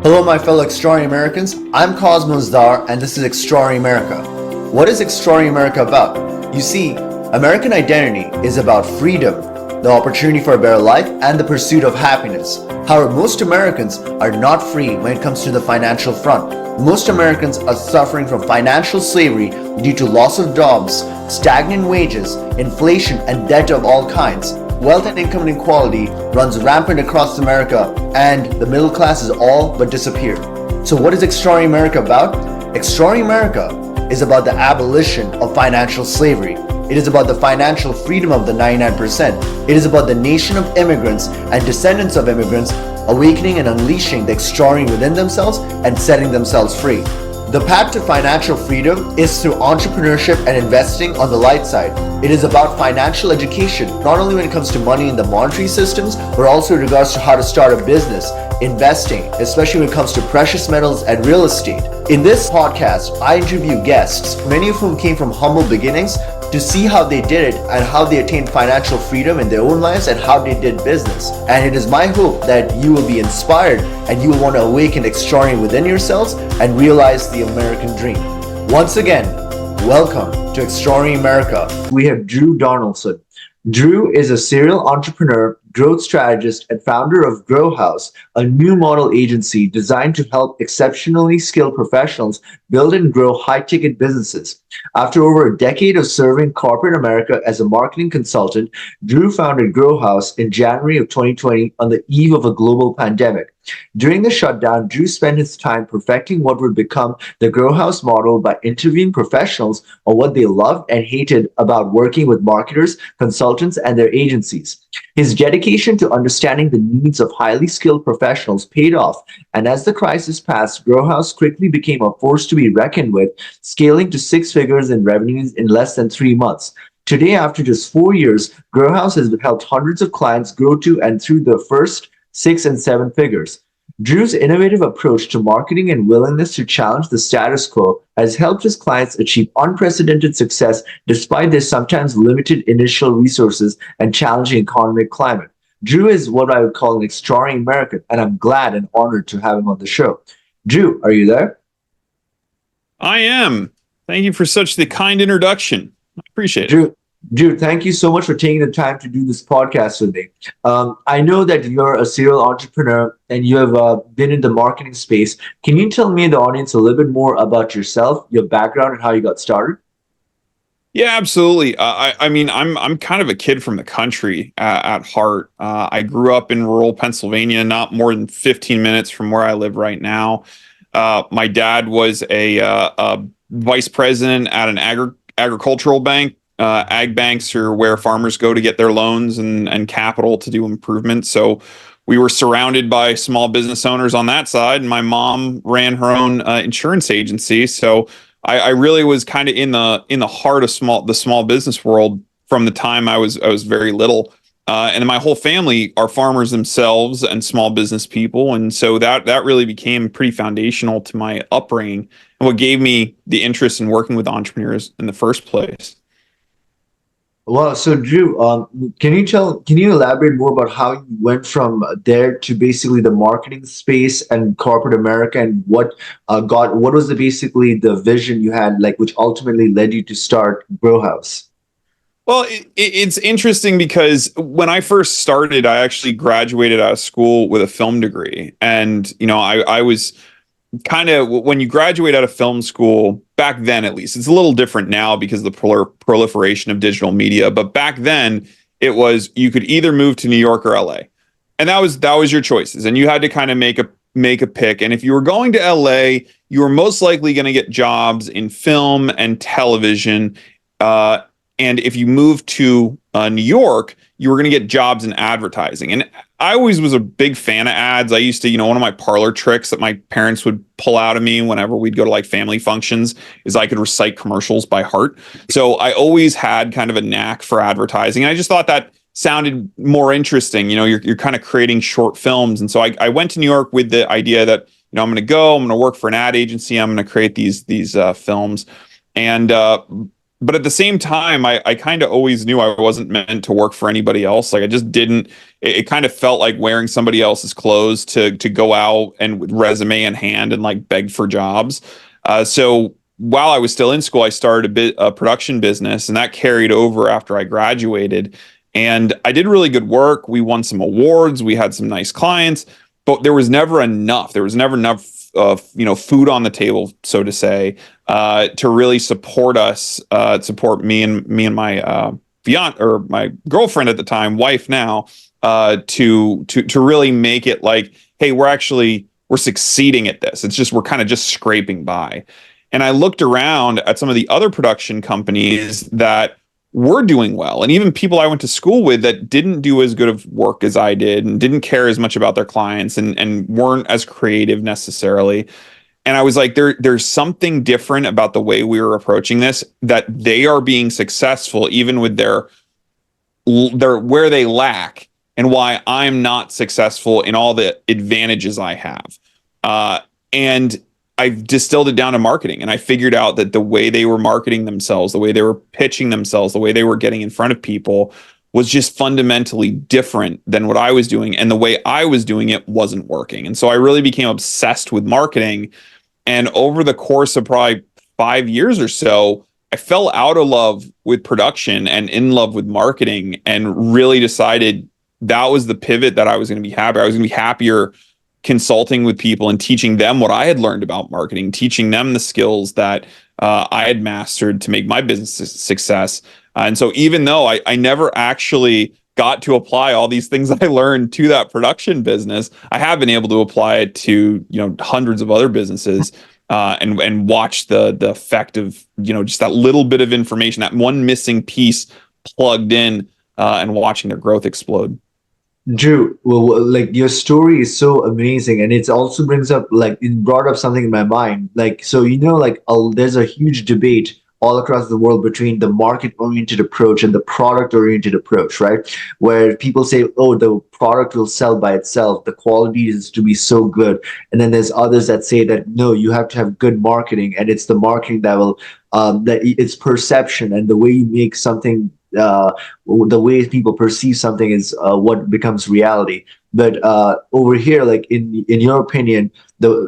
Hello, my fellow Extraordinary Americans. I'm Cosmos Dar, and this is Extraordinary America. What is Extraordinary America about? You see, American identity is about freedom, the opportunity for a better life, and the pursuit of happiness. However, most Americans are not free when it comes to the financial front. Most Americans are suffering from financial slavery due to loss of jobs, stagnant wages, inflation, and debt of all kinds. Wealth and income inequality runs rampant across America, and the middle class is all but disappeared. So what is Extraordinary America about? Extraordinary America is about the abolition of financial slavery. It is about the financial freedom of the 99%. It is about the nation of immigrants and descendants of immigrants awakening and unleashing the extraordinary within themselves and setting themselves free. The path to financial freedom is through entrepreneurship and investing on the light side. It is about financial education, not only when it comes to money in the monetary systems, but also in regards to how to start a business, investing, especially when it comes to precious metals and real estate. In this podcast, I interview guests, many of whom came from humble beginnings, to see how they did it and how they attained financial freedom in their own lives and how they did business. And it is my hope that you will be inspired and you will want to awaken extraordinary within yourselves and realize the American dream. Once again, welcome to Extraordinary America. We have Drew Donaldson. Drew is a serial entrepreneur, growth strategist, and founder of Haus, a new model agency designed to help exceptionally skilled professionals build and grow high-ticket businesses. After over a decade of serving corporate America as a marketing consultant, Drew founded Haus in January of 2020 on the eve of a global pandemic. During the shutdown, Drew spent his time perfecting what would become the Haus model by interviewing professionals on what they loved and hated about working with marketers, consultants, and their agencies. His dedication to understanding the needs of highly skilled professionals paid off, and as the crisis passed, Haus quickly became a force to be reckoned with, scaling to six figures in revenues in less than 3 months. Today, after just 4 years, Haus has helped hundreds of clients grow to and through the first 6 and 7 figures. Drew's innovative approach to marketing and willingness to challenge the status quo has helped his clients achieve unprecedented success despite their sometimes limited initial resources and challenging economic climate. Drew is what I would call an extraordinary American, and I'm glad and honored to have him on the show. Drew, are you there? I am. Thank you for such the kind introduction. I appreciate it. Drew, thank you so much for taking the time to do this podcast with me. I know that you're a serial entrepreneur and you have been in the marketing space. Can you tell me and the audience a little bit more about yourself, your background, and how you got started? Yeah, absolutely. I mean, I'm kind of a kid from the country at heart. I grew up in rural Pennsylvania, not more than 15 minutes from where I live right now. My dad was a vice president at an agricultural bank. Ag banks are where farmers go to get their loans and capital to do improvements. So we were surrounded by small business owners on that side, and my mom ran her own insurance agency. So I really was kind of in the heart of the small business world from the time I was very little. And my whole family are farmers themselves and small business people, and so that really became pretty foundational to my upbringing and what gave me the interest in working with entrepreneurs in the first place. Well, so Drew, can you elaborate more about how you went from there to basically the marketing space and corporate America, and what was basically the vision you had, like, which ultimately led you to start Haus? Well, it's interesting because when I first started, I actually graduated out of school with a film degree, and I was kind of, when you graduate out of film school, back then at least, it's a little different now because of the proliferation of digital media, but back then it was, you could either move to New York or LA, and that was your choices, and you had to kind of make a pick. And if you were going to LA, you were most likely going to get jobs in film and television, and if you moved to New York, you were going to get jobs in advertising. And I always was a big fan of ads. I used to, one of my parlor tricks that my parents would pull out of me whenever we'd go to like family functions is I could recite commercials by heart. So I always had kind of a knack for advertising. And I just thought that sounded more interesting. You're kind of creating short films. And so I went to New York with the idea that, I'm going to work for an ad agency. I'm going to create these films. And but at the same time, I kind of always knew I wasn't meant to work for anybody else. Like I just didn't. It kind of felt like wearing somebody else's clothes to go out and with resume in hand and like beg for jobs. So while I was still in school, I started a production business, and that carried over after I graduated. And I did really good work. We won some awards. We had some nice clients, but there was never enough. There was never enough food on the table, so to say, to really support us, support me and my fiance, or my girlfriend at the time, wife now, to really make it like, hey, we're succeeding at this. It's just we're kind of just scraping by. And I looked around at some of the other production companies that were doing well, and even people I went to school with that didn't do as good of work as I did and didn't care as much about their clients and weren't as creative necessarily. And I was like, there's something different about the way we were approaching this, that they are being successful even with their where they lack, and why I'm not successful in all the advantages I have. And I distilled it down to marketing, and I figured out that the way they were marketing themselves, the way they were pitching themselves, the way they were getting in front of people was just fundamentally different than what I was doing. And the way I was doing it wasn't working. And so I really became obsessed with marketing. And over the course of probably 5 years or so, I fell out of love with production and in love with marketing, and really decided that was the pivot that I was going to be happy. I was going to be happier consulting with people and teaching them what I had learned about marketing, teaching them the skills that I had mastered to make my business a success. And so even though I never actually got to apply all these things I learned to that production business, I have been able to apply it to, hundreds of other businesses, and watch the effect of, just that little bit of information, that one missing piece plugged in, and watching their growth explode. Drew, well, like your story is so amazing, and it also brings up like it brought up something in my mind. Like, so there's a huge debate all across the world between the market-oriented approach and the product-oriented approach, right? Where people say, "Oh, the product will sell by itself. The quality is to be so good," and then there's others that say that no, you have to have good marketing, and it's the marketing that will that it's perception and the way you make something the way people perceive something is what becomes reality. But over here, like in your opinion,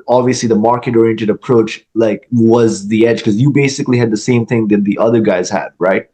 obviously the market oriented approach like was the edge, because you basically had the same thing that the other guys had, right?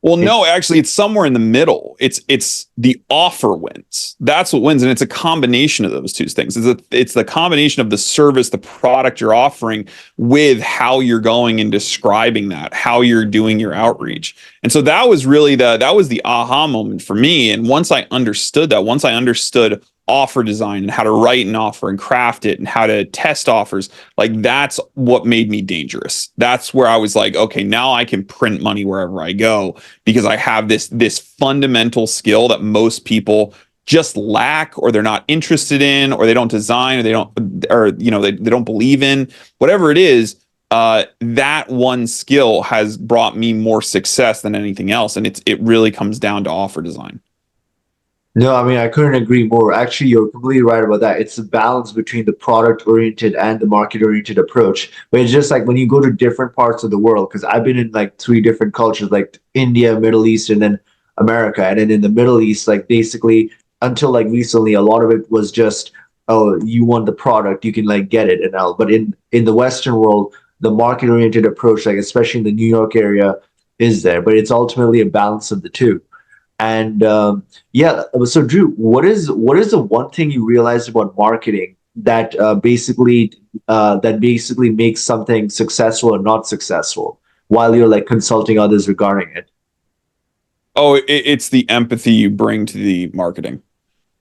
Well, no, actually, it's somewhere in the middle. It's the offer wins. That's what wins, and it's a combination of those two things. It's the combination of the service, the product you're offering, with how you're going and describing that, how you're doing your outreach. And so that was really that was the aha moment for me. And once I understood that, once I understood offer design and how to write an offer and craft it and how to test offers, like that's what made me dangerous. That's where I was like, okay, now I can print money wherever I go, because I have this fundamental skill that most people just lack, or they're not interested in, or they don't design, or they don't believe in, whatever it is. That one skill has brought me more success than anything else, and it really comes down to offer design. No, I mean, I couldn't agree more. Actually, you're completely right about that. It's a balance between the product oriented and the market oriented approach. But it's just like when you go to different parts of the world, because I've been in like three different cultures, like India, Middle East, and then America. And then in the Middle East, like basically until like recently, a lot of it was just, oh, you want the product, you can like get it and all. But in the Western world, the market oriented approach, like especially in the New York area, is there. But it's ultimately a balance of the two. And yeah, so Drew, what is the one thing you realized about marketing that basically makes something successful or not successful while you're like consulting others regarding it? Oh, it's the empathy you bring to the marketing.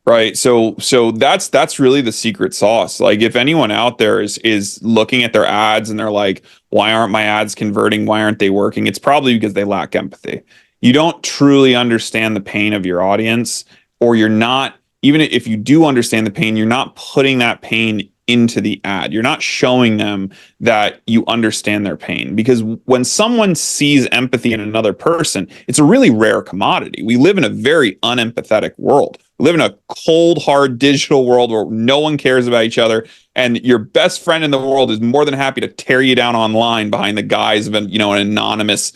Right. So that's really the secret sauce. Like if anyone out there is looking at their ads and they're like, why aren't my ads converting? Why aren't they working? It's probably because they lack empathy. You don't truly understand the pain of your audience, or you're not, even if you do understand the pain, you're not putting that pain into the ad. You're not showing them that you understand their pain, because when someone sees empathy in another person, it's a really rare commodity. We live in a very unempathetic world. We live in a cold, hard digital world where no one cares about each other, and your best friend in the world is more than happy to tear you down online behind the guise of an anonymous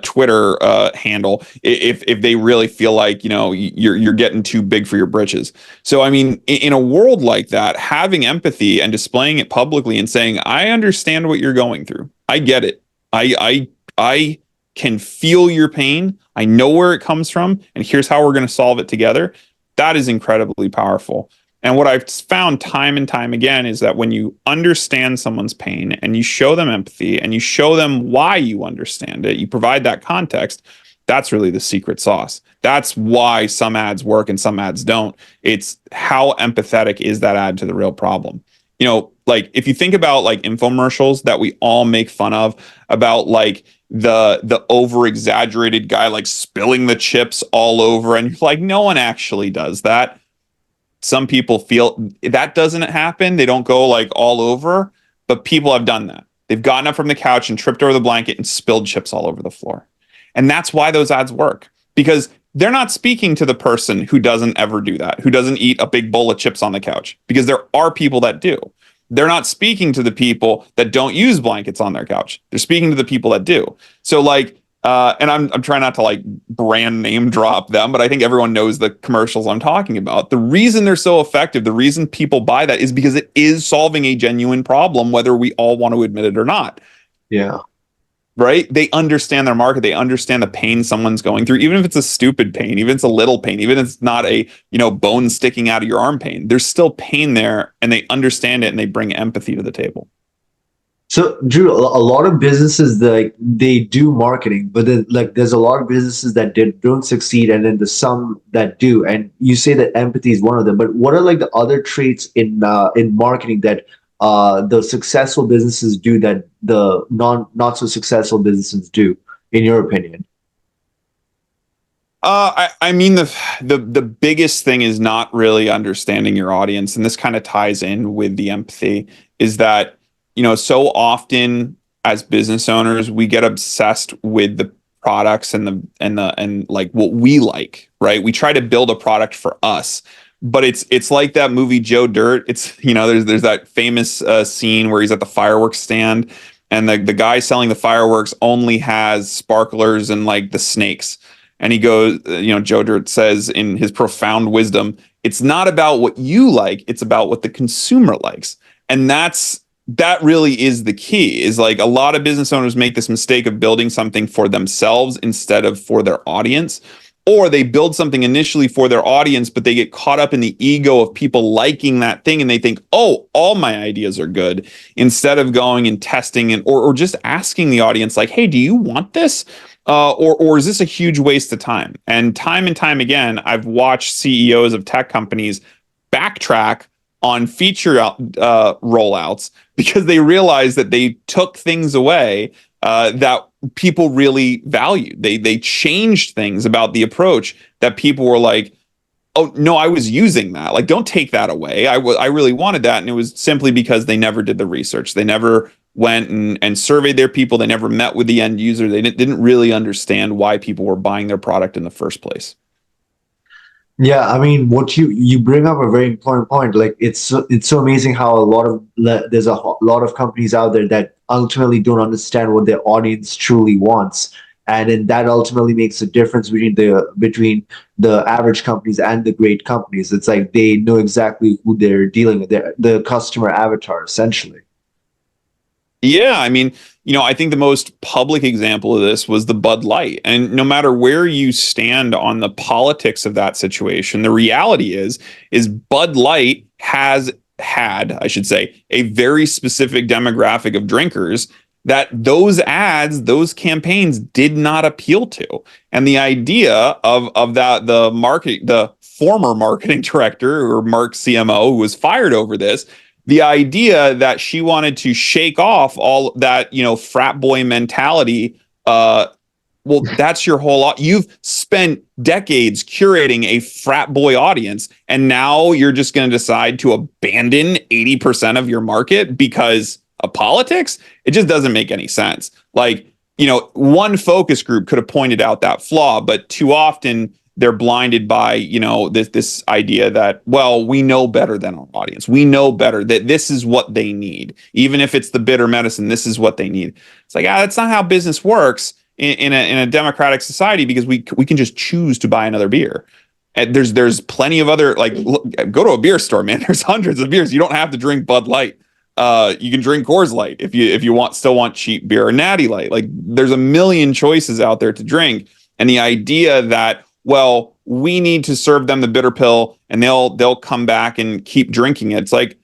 Twitter handle if they really feel like you're getting too big for your britches. So I mean, in a world like that, having empathy and displaying it publicly and saying, "I understand what you're going through. I get it. I can feel your pain. I know where it comes from, and here's how we're going to solve it together." That is incredibly powerful. And what I've found time and time again is that when you understand someone's pain and you show them empathy and you show them why you understand it, you provide that context, that's really the secret sauce. That's why some ads work and some ads don't. It's how empathetic is that ad to the real problem. Like if you think about like infomercials that we all make fun of about like the over exaggerated guy like spilling the chips all over, and you're like, no one actually does that. Some people feel that doesn't happen. They don't go like all over, but people have done that. They've gotten up from the couch and tripped over the blanket and spilled chips all over the floor. And that's why those ads work, because they're not speaking to the person who doesn't ever do that, who doesn't eat a big bowl of chips on the couch, because there are people that do. They're not speaking to the people that don't use blankets on their couch. They're speaking to the people that do. So like, and I'm trying not to like brand name drop them, but I think everyone knows the commercials I'm talking about. The reason they're so effective, the reason people buy that is because it is solving a genuine problem, whether we all want to admit it or not. Yeah. Right? They understand their market. They understand the pain someone's going through, even if it's a stupid pain, even if it's a little pain, even if it's not a, bone sticking out of your arm pain. There's still pain there, and they understand it, and they bring empathy to the table. So, Drew, a lot of businesses they do marketing, but then like there's a lot of businesses that don't succeed, and then there's some that do. And you say that empathy is one of them. But what are like the other traits in marketing that the successful businesses do that the not so successful businesses do, in your opinion? I mean the biggest thing is not really understanding your audience, and this kind of ties in with the empathy. Is that so often as business owners we get obsessed with the products and like what we like, right? We try to build a product for us. But it's like that movie Joe Dirt. It's there's that famous scene where he's at the fireworks stand, and the guy selling the fireworks only has sparklers and like the snakes. And he goes, Joe Dirt says in his profound wisdom, it's not about what you like, it's about what the consumer likes. And that really is the key. Is like a lot of business owners make this mistake of building something for themselves instead of for their audience. Or they build something initially for their audience, but they get caught up in the ego of people liking that thing, and they think, oh, all my ideas are good, instead of going and testing or just asking the audience, like, hey, do you want this? Or is this a huge waste of time? And time again, I've watched CEOs of tech companies backtrack on feature rollouts because they realized that they took things away that people really valued. They changed things about the approach that people were like, oh no, I was using that. Like, don't take that away. I really wanted that. And it was simply because they never did the research. They never went and surveyed their people. They never met with the end user. They didn't really understand why people were buying their product in the first place. Yeah, I mean, what you bring up a very important point. Like, it's so amazing how there's a lot of companies out there that ultimately don't understand what their audience truly wants, and then that ultimately makes a difference between the average companies and the great companies. It's like they know exactly who they're dealing with, the customer avatar, essentially. Yeah, I mean, I think the most public example of this was the Bud Light. And no matter where you stand on the politics of that situation, the reality is Bud Light has had, I should say, a very specific demographic of drinkers that those ads, those campaigns did not appeal to. And the idea of that, the former marketing director, or Mark CMO, who was fired over this, the idea that she wanted to shake off all that, frat boy mentality. Well, that's your whole. You've spent decades curating a frat boy audience, and now you're just going to decide to abandon 80% of your market because of politics? It just doesn't make any sense. Like, one focus group could have pointed out that flaw, but too often they're blinded by, this idea that, well, we know better than our audience. We know better that this is what they need. Even if it's the bitter medicine, this is what they need. It's like, that's not how business works in a democratic society, because we can just choose to buy another beer. And there's plenty of other, like, look, go to a beer store, man. There's hundreds of beers. You don't have to drink Bud Light. You can drink Coors Light if you still want cheap beer, or Natty Light. Like, there's a million choices out there to drink. And the idea that, well, we need to serve them the bitter pill and they'll come back and keep drinking it. It's like,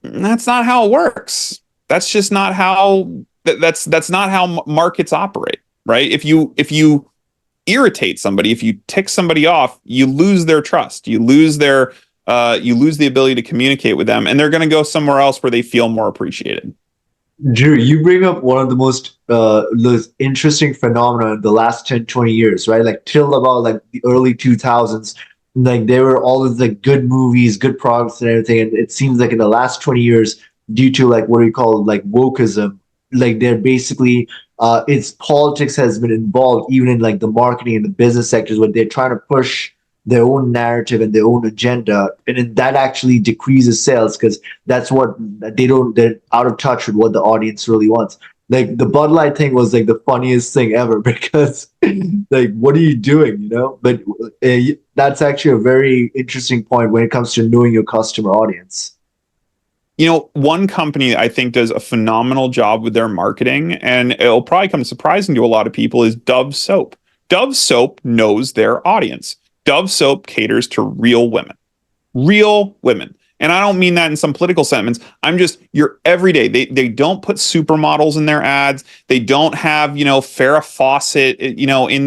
that's not how it works. That's just not how that's not how markets operate, right? If you irritate somebody, if you tick somebody off, you lose their trust. You lose the ability to communicate with them, and they're going to go somewhere else where they feel more appreciated. Drew, you bring up one of the most interesting phenomena in the last 10, 20 years, right? Like till about like the early 2000s, like there were all of the good movies, good products and everything. And it seems like in the last 20 years, due to like what we call like wokeism, like they're basically its politics has been involved even in like the marketing and the business sectors, where they're trying to push their own narrative and their own agenda, and then that actually decreases sales, because that's what they're out of touch with what the audience really wants. Like the Bud Light thing was like the funniest thing ever, because like, what are you doing, but that's actually a very interesting point when it comes to knowing your customer audience. One company I think does a phenomenal job with their marketing, and it'll probably come surprising to a lot of people, is Dove Soap. Dove Soap knows their audience. Dove Soap caters to real women. And I don't mean that in some political sentiments. I'm just your everyday. They don't put supermodels in their ads. They don't have, Farrah Fawcett, in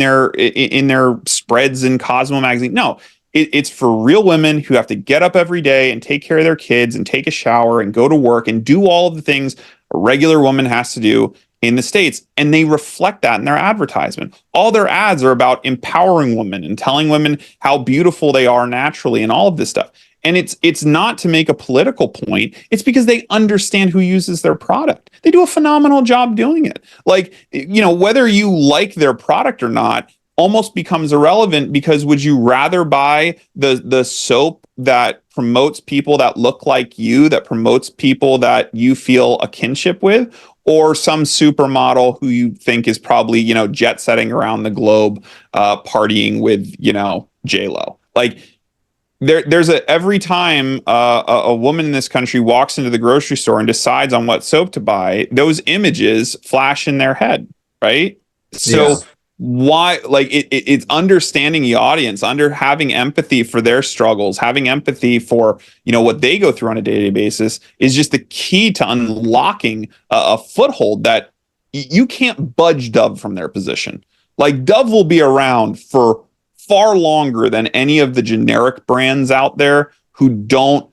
their spreads in Cosmo magazine. No, it's for real women who have to get up every day and take care of their kids and take a shower and go to work and do all of the things a regular woman has to do in the States, and they reflect that in their advertisement. All their ads are about empowering women and telling women how beautiful they are naturally and all of this stuff. And it's not to make a political point. It's because they understand who uses their product. They do a phenomenal job doing it. Like, whether you like their product or not almost becomes irrelevant, because would you rather buy the soap that promotes people that look like you, that promotes people that you feel a kinship with, or some supermodel who you think is probably, jet setting around the globe, partying with, J-Lo? Like, there's every time a woman in this country walks into the grocery store and decides on what soap to buy, those images flash in their head, right? So yeah. Why, like, it's understanding the audience, having empathy for their struggles, having empathy for, what they go through on a day-to-day basis, is just the key to unlocking a foothold that you can't budge Dove from their position. Like, Dove will be around for far longer than any of the generic brands out there who don't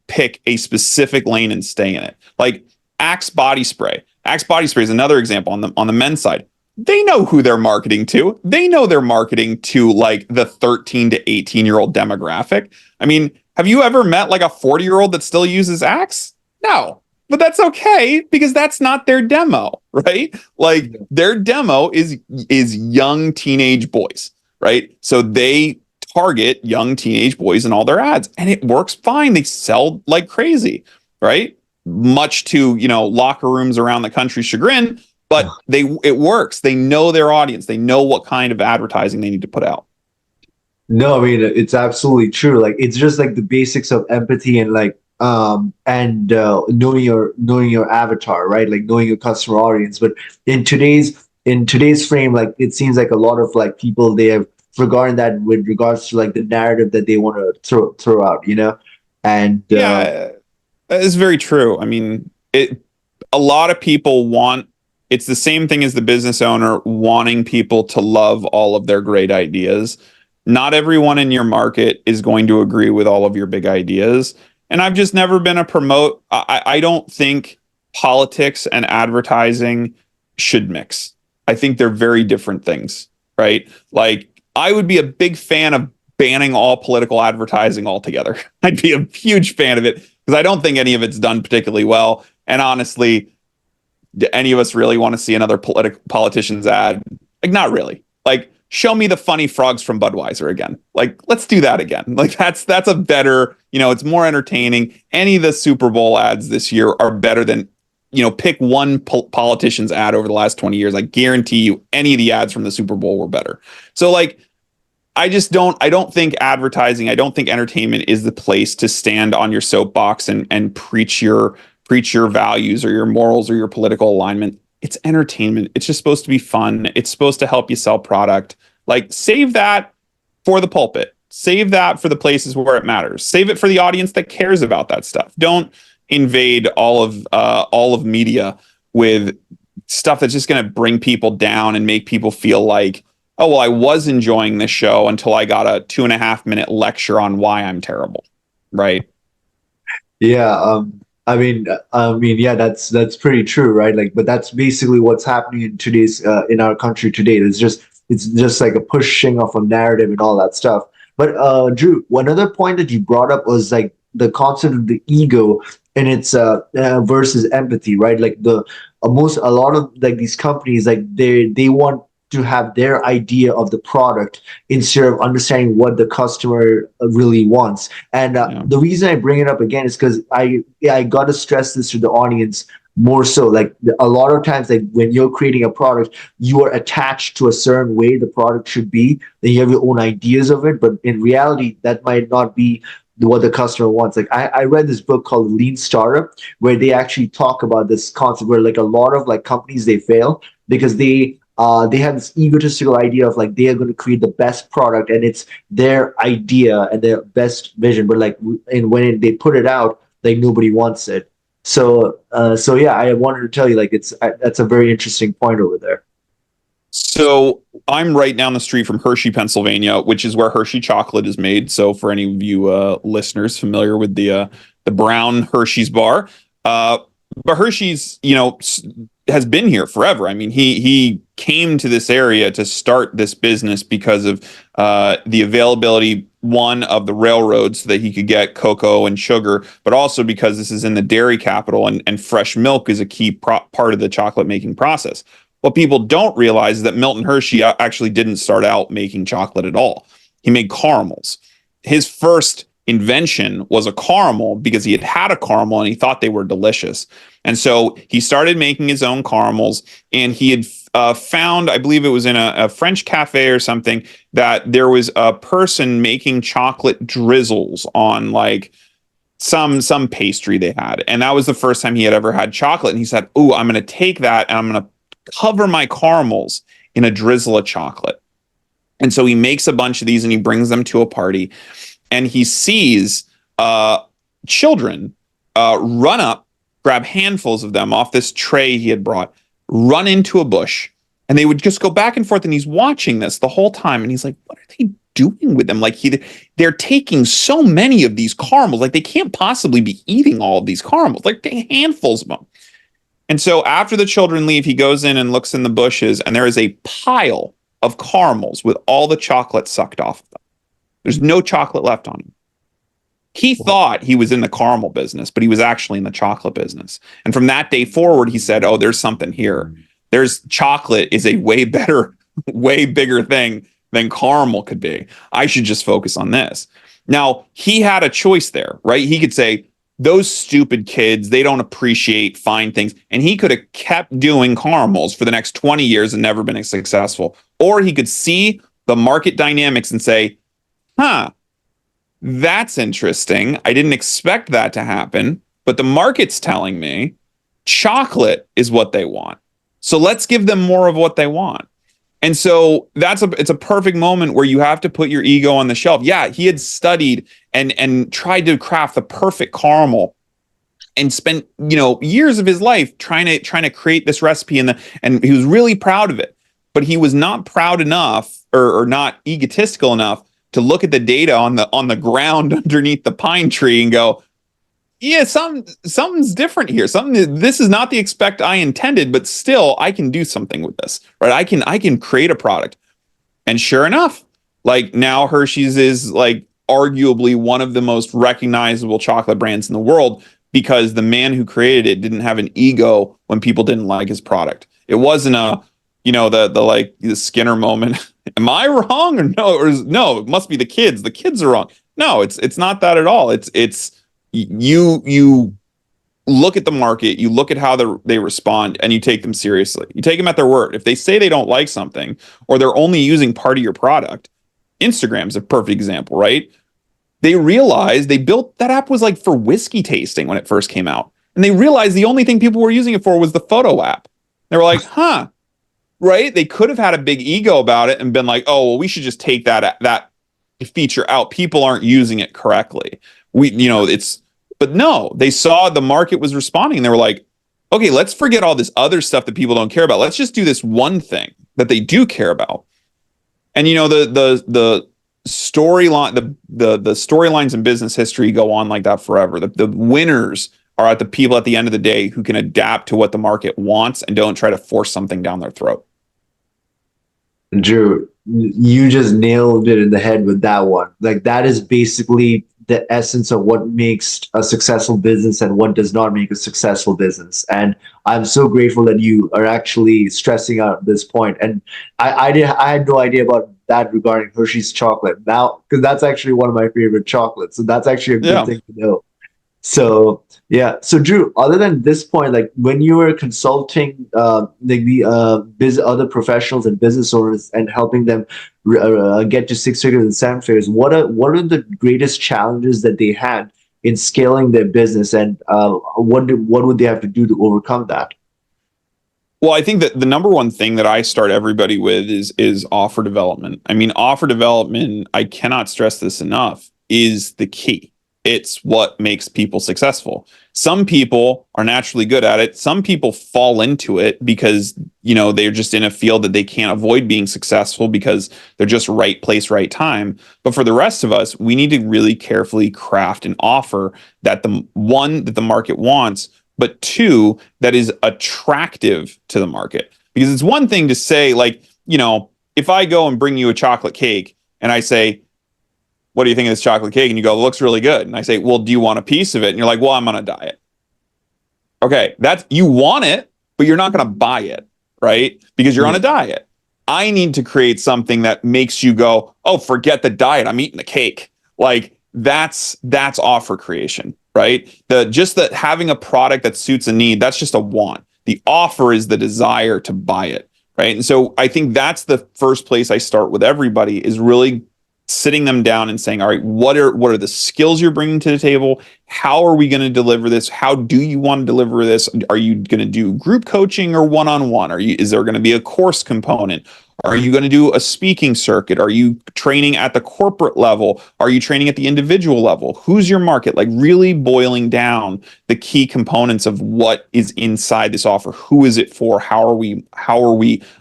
pick a specific lane and stay in it. Like Axe body spray. Axe body spray is another example on the men's side. They know who they're marketing to. They know they're marketing to like the 13 to 18-year-old demographic. I mean, have you ever met like a 40-year-old that still uses Axe? No, but that's okay, because that's not their demo, right? Like, their demo is young teenage boys, right? So they target young teenage boys in all their ads, and it works fine. They sell like crazy, right? Much to, locker rooms around the country's chagrin. But it works. They know their audience. They know what kind of advertising they need to put out. No, I mean, it's absolutely true. Like, it's just like the basics of empathy and like knowing your avatar, right? Like knowing your customer audience. But in today's frame, like, it seems like a lot of like people, they have forgotten that with regards to like the narrative that they want to throw out, And yeah, it's very true. I mean, a lot of people want. It's the same thing as the business owner wanting people to love all of their great ideas. Not everyone in your market is going to agree with all of your big ideas. And I've just never been a promote. I don't think politics and advertising should mix. I think they're very different things, right? Like, I would be a big fan of banning all political advertising altogether. I'd be a huge fan of it, because I don't think any of it's done particularly well. And honestly, do any of us really want to see another politician's ad? Like, not really. Like, show me the funny frogs from Budweiser again. Like, let's do that again. Like, that's a better, it's more entertaining. Any of the Super Bowl ads this year are better than, pick one politician's ad over the last 20 years. I guarantee you any of the ads from the Super Bowl were better. So like, I don't think advertising, I don't think entertainment is the place to stand on your soapbox and preach your values or your morals or your political alignment. It's entertainment. It's just supposed to be fun. It's supposed to help you sell product. Like, save that for the pulpit. Save that for the places where it matters. Save it for the audience that cares about that stuff. Don't invade all of media with stuff that's just going to bring people down and make people feel like, oh, well, I was enjoying this show until I got a 2.5-minute lecture on why I'm terrible. Right. Yeah. Yeah, that's pretty true, right? Like, but that's basically what's happening in today's in our country today. It's just like a pushing of a narrative and all that stuff. But Drew, one other point that you brought up was like the concept of the ego and its versus empathy, right? Like a lot of like these companies, like they want to have their idea of the product instead of understanding what the customer really wants. And the reason I bring it up again is because I got to stress this to the audience more so. Like a lot of times, like when you're creating a product, you are attached to a certain way the product should be. Then you have your own ideas of it, but in reality, that might not be what the customer wants. Like I read this book called Lean Startup, where they actually talk about this concept where like a lot of like companies, they fail because they have this egotistical idea of like they are going to create the best product and it's their idea and their best vision, but like when they put it out, like nobody wants it. So yeah, I wanted to tell you, like that's a very interesting point over there. So I'm right down the street from Hershey, Pennsylvania, which is where Hershey chocolate is made. So for any of you listeners familiar with the brown Hershey's bar, but Hershey's, has been here forever. I mean, he came to this area to start this business because of the availability, one, of the railroads so that he could get cocoa and sugar, but also because this is in the dairy capital and fresh milk is a key part of the chocolate making process. What people don't realize is that Milton Hershey actually didn't start out making chocolate at all. He made caramels. His first invention was a caramel because he had a caramel and he thought they were delicious. And so he started making his own caramels, and he had found, I believe it was in a French cafe or something, that there was a person making chocolate drizzles on like some pastry they had. And that was the first time he had ever had chocolate. And he said, "Oh, I'm going to take that and I'm going to cover my caramels in a drizzle of chocolate." And so he makes a bunch of these and he brings them to a party, and he sees children run up, grab handfuls of them off this tray he had brought, run into a bush, and they would just go back and forth. And he's watching this the whole time, and he's like, "What are they doing with them? Like they're taking so many of these caramels. Like they can't possibly be eating all of these caramels. Like handfuls of them." And so after the children leave, he goes in and looks in the bushes, and there is a pile of caramels with all the chocolate sucked off of them. There's no chocolate left on him. He thought he was in the caramel business, but he was actually in the chocolate business. And from that day forward, he said, "Oh, there's something here. There's chocolate is a way better, way bigger thing than caramel could be. I should just focus on this." Now, he had a choice there, right? He could say, "Those stupid kids, they don't appreciate fine things." And he could have kept doing caramels for the next 20 years and never been successful. Or he could see the market dynamics and say, "That's interesting. I didn't expect that to happen, but the market's telling me chocolate is what they want. So let's give them more of what they want." And so it's a perfect moment where you have to put your ego on the shelf. Yeah, he had studied and tried to craft the perfect caramel and spent, years of his life trying to create this recipe, and he was really proud of it. But he was not proud enough or not egotistical enough to look at the data on the ground underneath the pine tree and go, "Yeah, something's different here. This is not the expect I intended, but still I can do something with this, right? I can create a product." And sure enough, like now Hershey's is like arguably one of the most recognizable chocolate brands in the world because the man who created it didn't have an ego when people didn't like his product. It wasn't the like the Skinner moment. Am I wrong or no? No, it must be the kids. The kids are wrong. No, it's not that at all. It's you look at the market, you look at how they respond, and you take them seriously. You take them at their word. If they say they don't like something or they're only using part of your product, Instagram's a perfect example, right? They built that app was like for whiskey tasting when it first came out. And they realized the only thing people were using it for was the photo app. They were like, huh, right? They could have had a big ego about it and been like, oh, well, we should just take that feature out. People aren't using it correctly. But no, they saw the market was responding and they were like, okay, let's forget all this other stuff that people don't care about. Let's just do this one thing that they do care about. And the storyline, the storylines in business history go on like that forever. The winners are at the people at the end of the day who can adapt to what the market wants and don't try to force something down their throat. Drew, you just nailed it in the head with that one. Like that is basically the essence of what makes a successful business and what does not make a successful business. And I'm so grateful that you are actually stressing out this point. And I had no idea about that regarding Hershey's chocolate now, because that's actually one of my favorite chocolates. So that's actually a good thing to know. So yeah. So Drew, other than this point, like when you were consulting other professionals and business owners and helping them get to six figures and seven figures, what are the greatest challenges that they had in scaling their business, and what would they have to do to overcome that? Well, I think that the number one thing that I start everybody with is offer development. I mean, offer development, I cannot stress this enough, is the key. It's what makes people successful. Some people are naturally good at it. Some people fall into it because, they're just in a field that they can't avoid being successful because they're just right place, right time. But for the rest of us, we need to really carefully craft an offer that the market wants, but two, that is attractive to the market. Because it's one thing to say, like, if I go and bring you a chocolate cake and I say, what do you think of this chocolate cake? And you go, it looks really good. And I say, well, do you want a piece of it? And you're like, well, I'm on a diet. Okay, you want it, but you're not going to buy it, right? Because you're on a diet. I need to create something that makes you go, oh, forget the diet. I'm eating the cake. Like that's offer creation, right? Having a product that suits a need, that's just a want. The offer is the desire to buy it, right? And so I think that's the first place I start with everybody, is really sitting them down and saying, all right, what are the skills you're bringing to the table? How are we going to deliver this? How do you want to deliver this? Are you going to do group coaching or one-on-one? Is there going to be a course component? Are you going to do a speaking circuit? Are you training at the corporate level? Are you training at the individual level? Who's your market? Like really boiling down the key components of what is inside this offer. Who is it for? How are we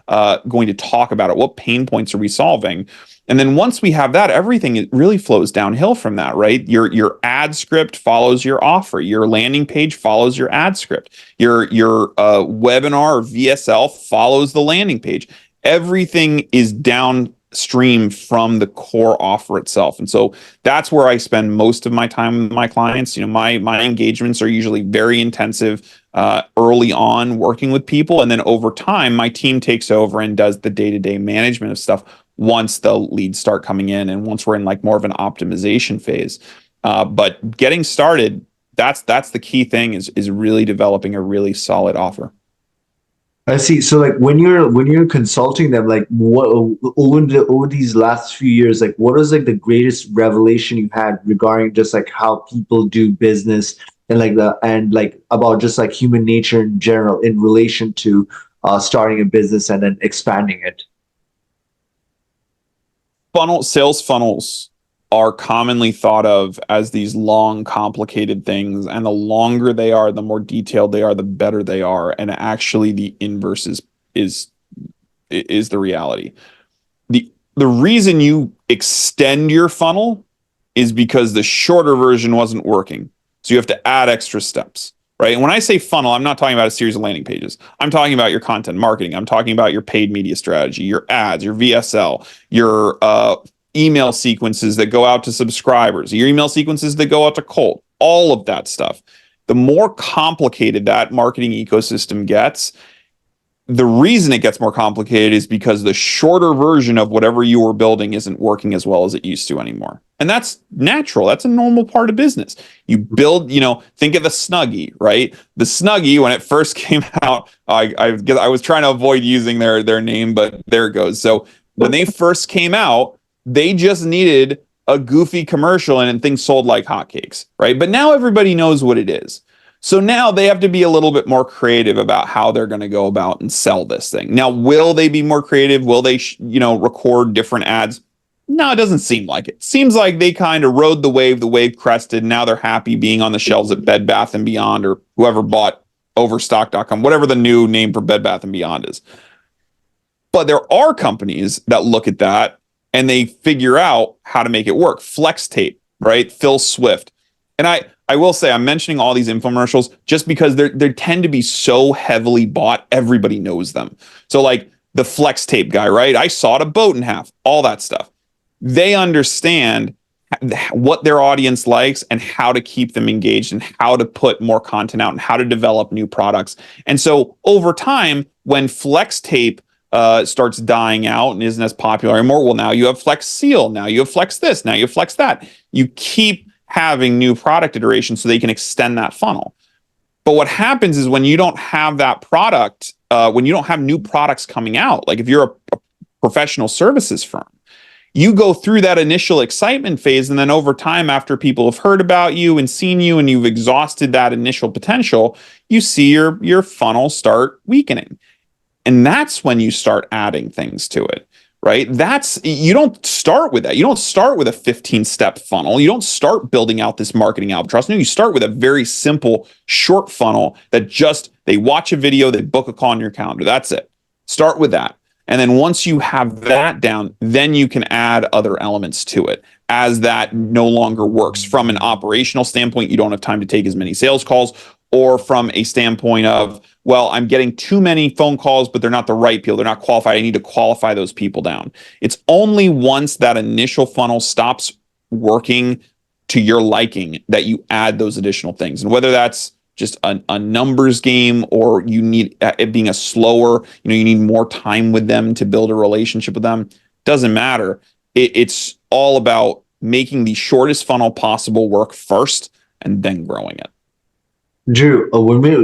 going to talk about it? What pain points are we solving? And then once we have that, everything really flows downhill from that, right? Your ad script follows your offer. Your landing page follows your ad script. Your webinar or VSL follows the landing page. Everything is downstream from the core offer itself. And so that's where I spend most of my time with my clients. My engagements are usually very intensive early on working with people. And then over time, my team takes over and does the day-to-day management of stuff once the leads start coming in and once we're in like more of an optimization phase. But getting started, that's the key thing, is really developing a really solid offer. I see. So like when you're consulting them, like what over these last few years, like what was like the greatest revelation you had regarding just like how people do business and about just like human nature in general in relation to starting a business and then expanding it? Sales funnels are commonly thought of as these long, complicated things. And the longer they are, the more detailed they are, the better they are. And actually the inverse is the reality. The reason you extend your funnel is because the shorter version wasn't working. So you have to add extra steps, right? And when I say funnel, I'm not talking about a series of landing pages. I'm talking about your content marketing. I'm talking about your paid media strategy, your ads, your VSL, your email sequences that go out to subscribers, your email sequences that go out to cold, all of that stuff. The more complicated that marketing ecosystem gets, the reason it gets more complicated is because the shorter version of whatever you were building isn't working as well as it used to anymore. And that's natural. That's a normal part of business. You build, think of the Snuggie, right? The Snuggie, when it first came out, I was trying to avoid using their name, but there it goes. So when they first came out, they just needed a goofy commercial and things sold like hotcakes, right? But now everybody knows what it is. So now they have to be a little bit more creative about how they're going to go about and sell this thing. Now, will they be more creative? Will they, record different ads? No, it doesn't seem like it. Seems like they kind of rode the wave crested. And now they're happy being on the shelves at Bed Bath & Beyond or whoever bought Overstock.com, whatever the new name for Bed Bath & Beyond is. But there are companies that look at that and they figure out how to make it work. Flex Tape, right? Phil Swift. And I will say, I'm mentioning all these infomercials just because they tend to be so heavily bought, everybody knows them. So like the Flex Tape guy, right? I sawed a boat in half, all that stuff. They understand what their audience likes and how to keep them engaged and how to put more content out and how to develop new products. And so over time, when Flex Tape starts dying out and isn't as popular anymore, well, now you have Flex Seal, now you have Flex this, now you have Flex that. You keep having new product iterations so they can extend that funnel. But what happens is when you don't have that product, when you don't have new products coming out, like if you're a professional services firm, you go through that initial excitement phase, and then over time, after people have heard about you and seen you and you've exhausted that initial potential, you see your funnel start weakening. And that's when you start adding things to it. Right? You don't start with that. You don't start with a 15-step funnel. You don't start building out this marketing albatross. No, you start with a very simple short funnel that they watch a video, they book a call on your calendar. That's it. Start with that. And then once you have that down, then you can add other elements to it as that no longer works. From an operational standpoint, you don't have time to take as many sales calls, or from a standpoint of, well, I'm getting too many phone calls, but they're not the right people. They're not qualified. I need to qualify those people down. It's only once that initial funnel stops working to your liking that you add those additional things. And whether that's just a numbers game, or you need it being a slower, you need more time with them to build a relationship with them, doesn't matter. It's all about making the shortest funnel possible work first and then growing it. Drew,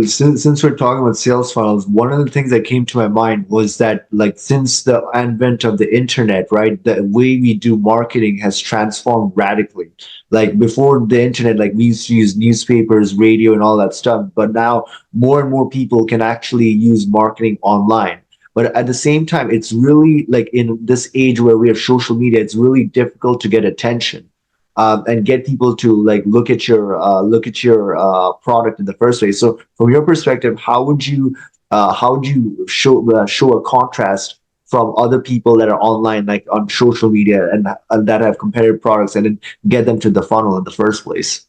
since we're talking about sales funnels, one of the things that came to my mind was that, like, since the advent of the internet, right, the way we do marketing has transformed radically. Like before the internet, like we used to use newspapers, radio, and all that stuff, but now more and more people can actually use marketing online. But at the same time, it's really, like, in this age where we have social media, it's really difficult to get attention. And get people to like look at your product in the first place. So, from your perspective, how would you show a contrast from other people that are online, like on social media, and that have competitive products, and then get them to the funnel in the first place?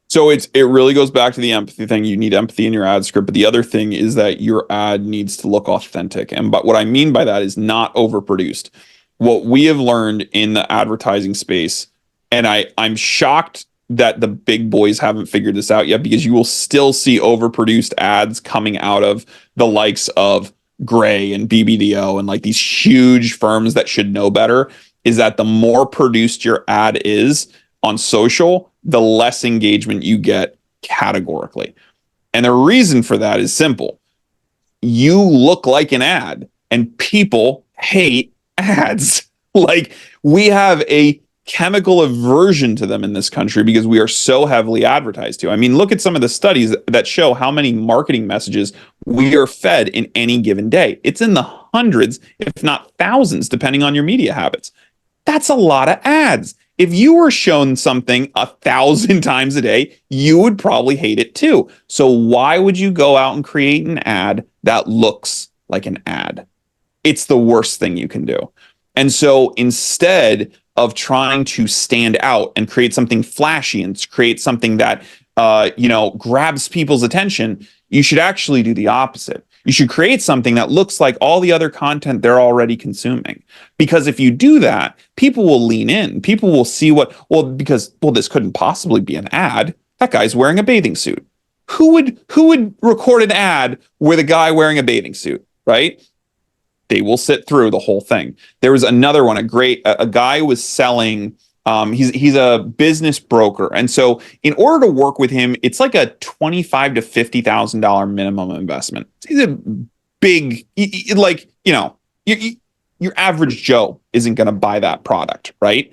So it really goes back to the empathy thing. You need empathy in your ad script, but the other thing is that your ad needs to look authentic. But what I mean by that is not overproduced. What we have learned in the advertising space, and I'm shocked that the big boys haven't figured this out yet, because you will still see overproduced ads coming out of the likes of Gray and BBDO and like these huge firms that should know better, is that the more produced your ad is on social, the less engagement you get categorically. And the reason for that is simple. You look like an ad, and people hate ads. Like, we have a chemical aversion to them in this country because we are so heavily advertised to. I mean, look at some of the studies that show how many marketing messages we are fed in any given day. It's in the hundreds, if not thousands, depending on your media habits. That's a lot of ads. If you were shown something 1,000 times a day, you would probably hate it too. So why would you go out and create an ad that looks like an ad? It's the worst thing you can do. And so instead of trying to stand out and create something flashy and create something that grabs people's attention, you should actually do the opposite. You should create something that looks like all the other content they're already consuming. Because if you do that, people will lean in. People will see this couldn't possibly be an ad. That guy's wearing a bathing suit. Who would record an ad with a guy wearing a bathing suit? right? They will sit through the whole thing. There was another one, a guy was selling. He's a business broker, and so in order to work with him, it's like a $25,000 to $50,000 minimum investment. He's a big, like your average Joe isn't going to buy that product, right?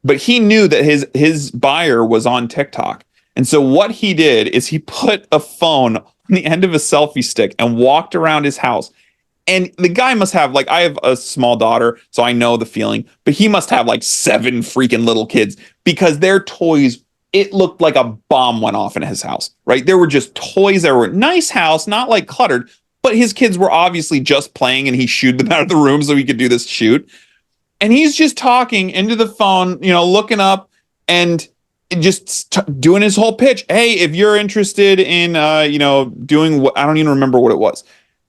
But he knew that his buyer was on TikTok, and so what he did is he put a phone on the end of a selfie stick and walked around his house. And the guy must have, like, I have a small daughter, so I know the feeling, but he must have like 7 freaking little kids because their toys, it looked like a bomb went off in his house, right? There were just toys that were nice house, not like cluttered, but his kids were obviously just playing and he shooed them out of the room so he could do this shoot. And he's just talking into the phone, looking up and just doing his whole pitch. Hey, if you're interested in, doing what, I don't even remember what it was.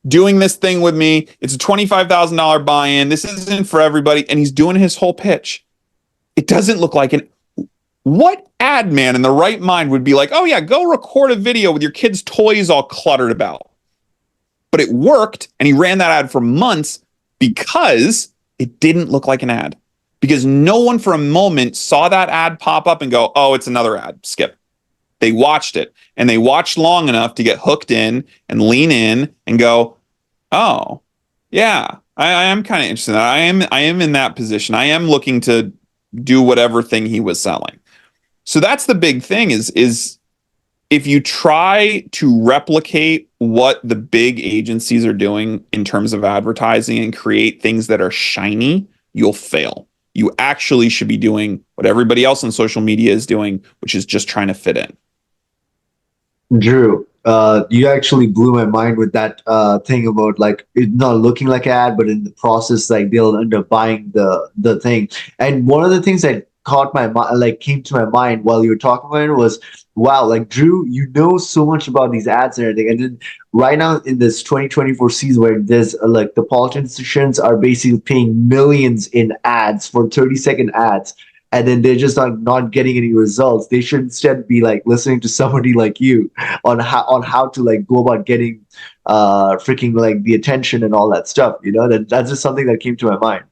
Doing this thing with me, it's a $25,000 buy-in. This isn't for everybody. And he's doing his whole pitch. It doesn't look like what ad man in the right mind would be like, oh yeah, go record a video with your kids' toys all cluttered about. But it worked, and he ran that ad for months because it didn't look like an ad. Because no one for a moment saw that ad pop up and go, oh, it's another ad, skip. They watched it, and they watched long enough to get hooked in and lean in and go, oh, yeah, I am kind of interested in that. I am in that position. I am looking to do whatever thing he was selling. So that's the big thing is if you try to replicate what the big agencies are doing in terms of advertising and create things that are shiny, you'll fail. You actually should be doing what everybody else on social media is doing, which is just trying to fit in. Drew, you actually blew my mind with that thing about like it not looking like an ad, but in the process, like they'll end up buying the thing. And one of the things that caught my mind, like came to my mind while you were talking about it was, wow, like Drew, you know so much about these ads and everything. And then right now in this 2024 season where there's like the politicians are basically paying millions in ads for 30-second ads, and then they're just not getting any results. They should instead be like listening to somebody like you on how to like go about getting freaking like the attention and all that stuff. That's just something that came to my mind.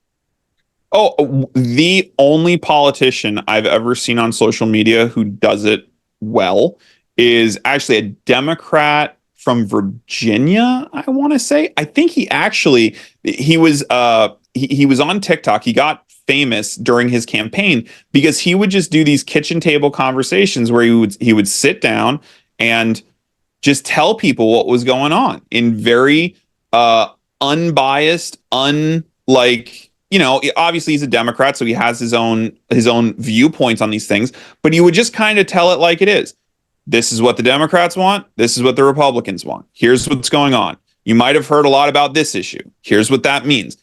Oh, the only politician I've ever seen on social media who does it well is actually a Democrat from Virginia, I want to say. I think he was on TikTok. He got famous during his campaign because he would just do these kitchen table conversations where he would sit down and just tell people what was going on in very unbiased, obviously he's a Democrat, so he has his own viewpoints on these things, but he would just kind of tell it like it is. This is what the Democrats want. This is what the Republicans want. Here's what's going on. You might have heard a lot about this issue. Here's what that means.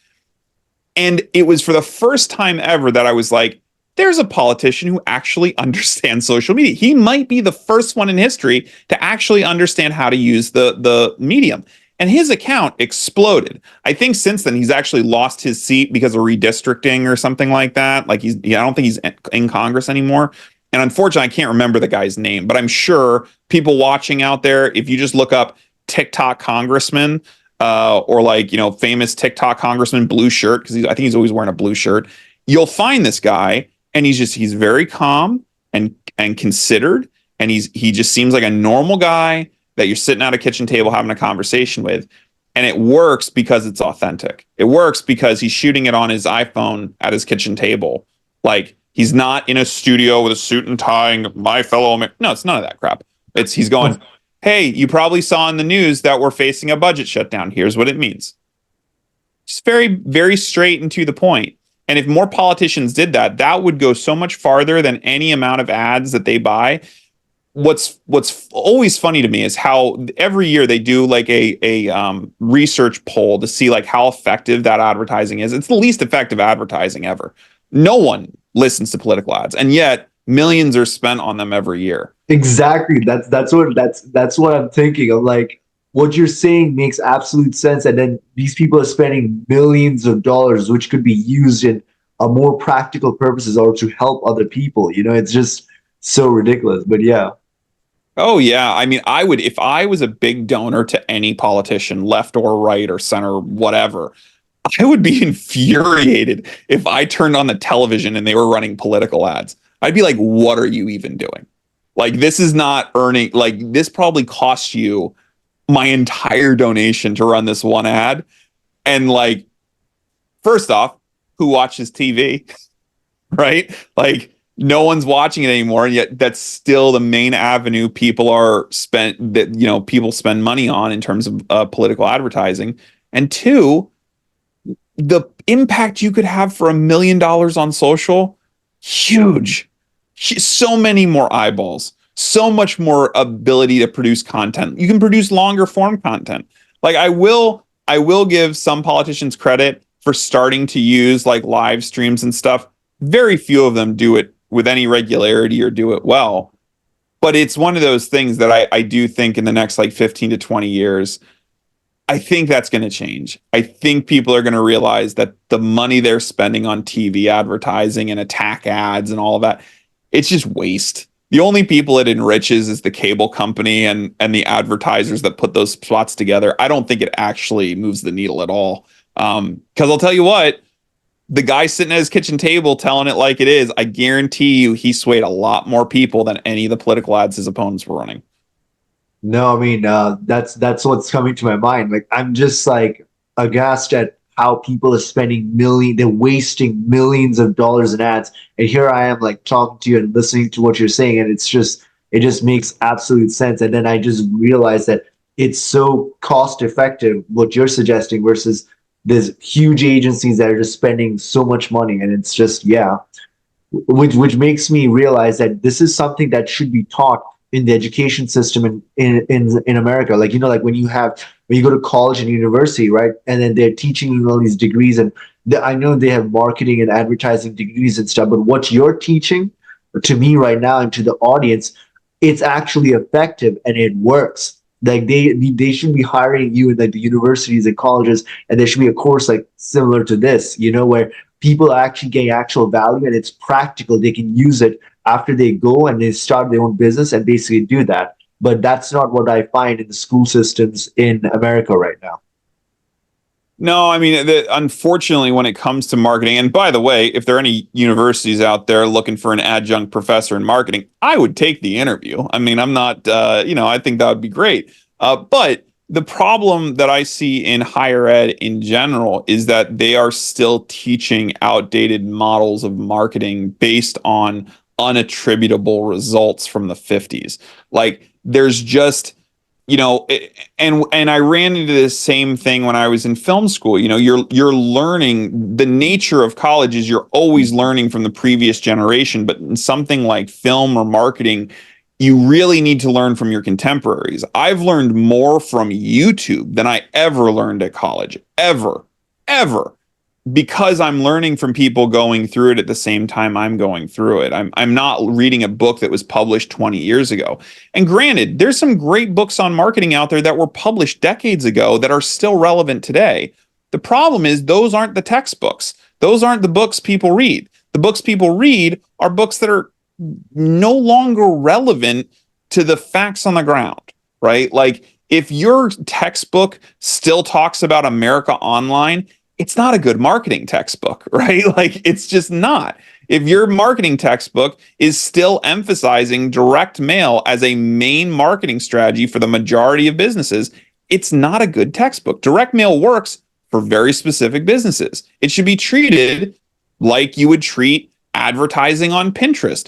And it was for the first time ever that I was like, there's a politician who actually understands social media. He might be the first one in history to actually understand how to use the medium. And his account exploded. I think since then he's actually lost his seat because of redistricting or something like that. Like I don't think he's in Congress anymore. And unfortunately, I can't remember the guy's name, but I'm sure people watching out there, if you just look up TikTok congressman, or famous TikTok congressman blue shirt, because I think he's always wearing a blue shirt, you'll find this guy, and he's very calm and considered, and he just seems like a normal guy that you're sitting at a kitchen table having a conversation with. And it works because it's authentic. It works because he's shooting it on his iPhone at his kitchen table. Like, he's not in a studio with a suit and tie and my fellow American. No, it's none of that crap. He's going, hey, you probably saw in the news that we're facing a budget shutdown. Here's what it means. Just very, very straight and to the point. And if more politicians did that, that would go so much farther than any amount of ads that they buy. What's always funny to me is how every year they do like a research poll to see like how effective that advertising is. It's the least effective advertising ever. No one listens to political ads, and yet millions are spent on them every year. Exactly. That's what I'm thinking. I'm like, what you're saying makes absolute sense. And then these people are spending millions of dollars, which could be used in a more practical purposes or to help other people. It's just so ridiculous. But yeah. Oh yeah. I mean, I would if I was a big donor to any politician, left or right or center, whatever, I would be infuriated if I turned on the television and they were running political ads. I'd be like, what are you even doing? Like, this is not earning, like, this probably costs you my entire donation to run this one ad. And, like, first off, who watches TV? Right? Like, no one's watching it anymore, and yet that's still the main avenue people are spent that people spend money on in terms of political advertising. And two, the impact you could have for $1 million on social, huge. So many more eyeballs, so much more ability to produce content. You can produce longer form content. Like I will give some politicians credit for starting to use like live streams and stuff. Very few of them do it with any regularity or do it well. But it's one of those things that I do think in the next like 15 to 20 years, I think that's going to change. I think people are going to realize that the money they're spending on TV advertising and attack ads and all of that, it's just waste. The only people it enriches is the cable company and the advertisers that put those spots together. I don't think it actually moves the needle at all. Because I'll tell you what, the guy sitting at his kitchen table telling it like it is, I guarantee you he swayed a lot more people than any of the political ads his opponents were running. No, I mean, that's what's coming to my mind. Like, I'm just like aghast at how people are spending they're wasting millions of dollars in ads. And here I am, like talking to you and listening to what you're saying, and it just makes absolute sense. And then I just realized that it's so cost effective what you're suggesting versus there's huge agencies that are just spending so much money, and it's just yeah, which makes me realize that this is something that should be taught in the education system in America. Like, like when you go to college and university, right? And then they're teaching you all these degrees, and I know they have marketing and advertising degrees and stuff, but what you're teaching to me right now and to the audience, it's actually effective and it works. Like they should be hiring you in like the universities and colleges, and there should be a course like similar to this, where people are actually getting actual value and it's practical. They can use it after they go and they start their own business and basically do that. But that's not what I find in the school systems in America right now. No, I mean, unfortunately, when it comes to marketing, and by the way, if there are any universities out there looking for an adjunct professor in marketing, I would take the interview. I mean, I'm not, I think that would be great. But the problem that I see in higher ed in general is that they are still teaching outdated models of marketing based on unattributable results from the 50s. Like, there's just and I ran into this same thing when I was in film school. You're learning. The nature of college is you're always learning from the previous generation, but in something like film or marketing, you really need to learn from your contemporaries. I've learned more from YouTube than I ever learned at college, ever, because I'm learning from people going through it at the same time I'm going through it. I'm not reading a book that was published 20 years ago. And granted, there's some great books on marketing out there that were published decades ago that are still relevant today. The problem is those aren't the textbooks. Those aren't the books people read. The books people read are books that are no longer relevant to the facts on the ground, right? Like, if your textbook still talks about America Online, it's not a good marketing textbook, right? Like, it's just not. If your marketing textbook is still emphasizing direct mail as a main marketing strategy for the majority of businesses, it's not a good textbook. Direct mail works for very specific businesses. It should be treated like you would treat advertising on Pinterest.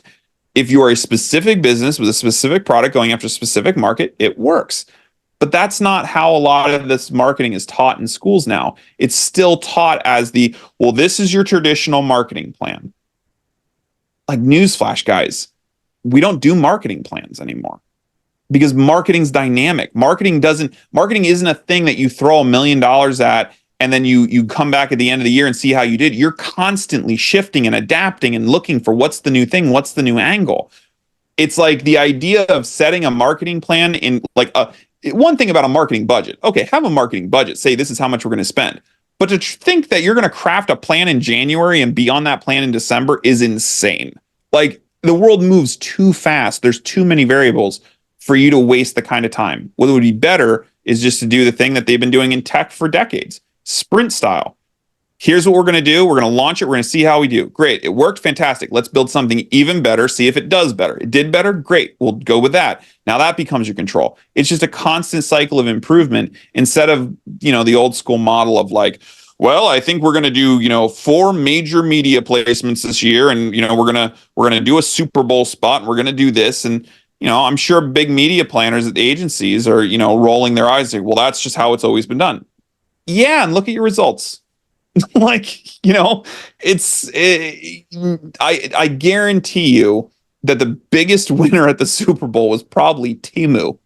If you are a specific business with a specific product going after a specific market, it works. But that's not how a lot of this marketing is taught in schools now. It's still taught as this is your traditional marketing plan. Like, newsflash, guys, we don't do marketing plans anymore because marketing's dynamic. Marketing isn't a thing that you throw $1 million at and then you come back at the end of the year and see how you did. You're constantly shifting and adapting and looking for what's the new thing, what's the new angle. It's like the idea of setting a marketing plan in like one thing about a marketing budget. Okay, have a marketing budget. Say this is how much we're going to spend. But to think that you're going to craft a plan in January and be on that plan in December is insane. Like, the world moves too fast. There's too many variables for you to waste the kind of time. What would be better is just to do the thing that they've been doing in tech for decades, sprint style. Here's what we're going to do. We're going to launch it. We're going to see how we do. Great. It worked. Fantastic. Let's build something even better. See if it does better. It did better. Great. We'll go with that. Now that becomes your control. It's just a constant cycle of improvement instead of, the old school model of like, well, I think we're going to do, 4 major media placements this year. And, we're going to do a Super Bowl spot and we're going to do this. And, I'm sure big media planners at the agencies are, rolling their eyes like, well, that's just how it's always been done. Yeah. And look at your results. I guarantee you that the biggest winner at the Super Bowl was probably Temu,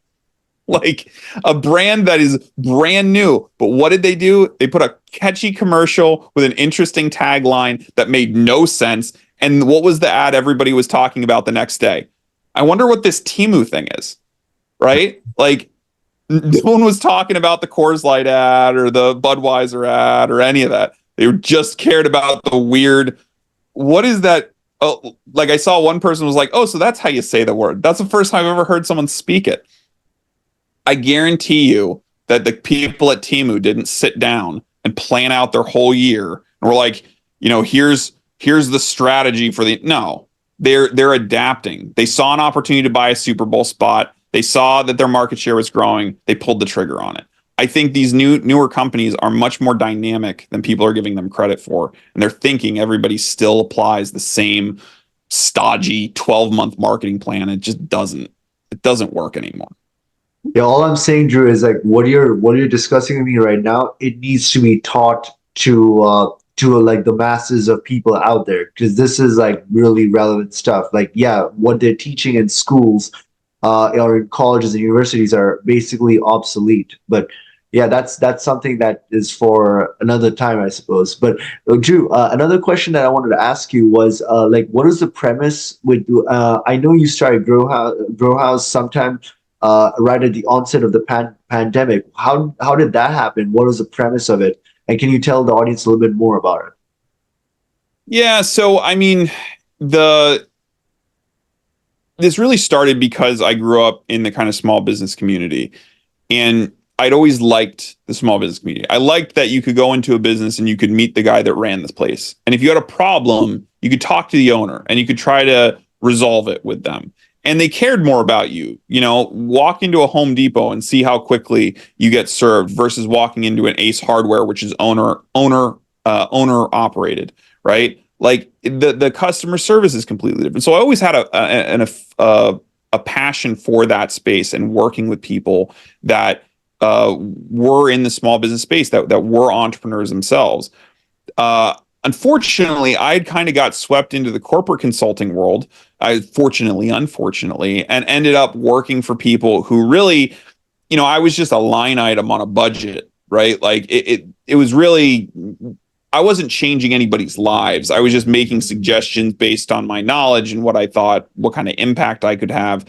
like a brand that is brand new. But what did they do? They put a catchy commercial with an interesting tagline that made no sense. And what was the ad everybody was talking about the next day? I wonder what this Temu thing is, right? Like, no one was talking about the Coors Light ad or the Budweiser ad or any of that. They just cared about the weird, what is that? Oh, like I saw one person was like, oh, so that's how you say the word. That's the first time I've ever heard someone speak it. I guarantee you that the people at Temu didn't sit down and plan out their whole year and were like, here's the strategy for no, they're adapting. They saw an opportunity to buy a Super Bowl spot. They saw that their market share was growing. They pulled the trigger on it. I think these newer companies are much more dynamic than people are giving them credit for. And they're thinking everybody still applies the same stodgy 12-month marketing plan. It just doesn't work anymore. Yeah, all I'm saying, Drew, is like what you're discussing with me right now, it needs to be taught to like the masses of people out there, because this is like really relevant stuff. Like, yeah, what they're teaching in schools or in colleges and universities are basically obsolete. But yeah, that's something that is for another time, I suppose. But Drew, another question that I wanted to ask you was like, what is the premise with? I know you started Grow House sometime right at the onset of the pandemic. How did that happen? What was the premise of it? And can you tell the audience a little bit more about it? Yeah, so I mean, this really started because I grew up in the kind of small business community, and I'd always liked the small business community. I liked that you could go into a business and you could meet the guy that ran this place. And if you had a problem, you could talk to the owner and you could try to resolve it with them. And they cared more about you. Walk into a Home Depot and see how quickly you get served versus walking into an Ace Hardware, which is owner operated, right? Like the customer service is completely different. So I always had a passion for that space and working with people that were in the small business space that were entrepreneurs themselves. Unfortunately, I kind of got swept into the corporate consulting world. Unfortunately, and ended up working for people who really, I was just a line item on a budget, right? Like it was really, I wasn't changing anybody's lives. I was just making suggestions based on my knowledge and what I thought, what kind of impact I could have.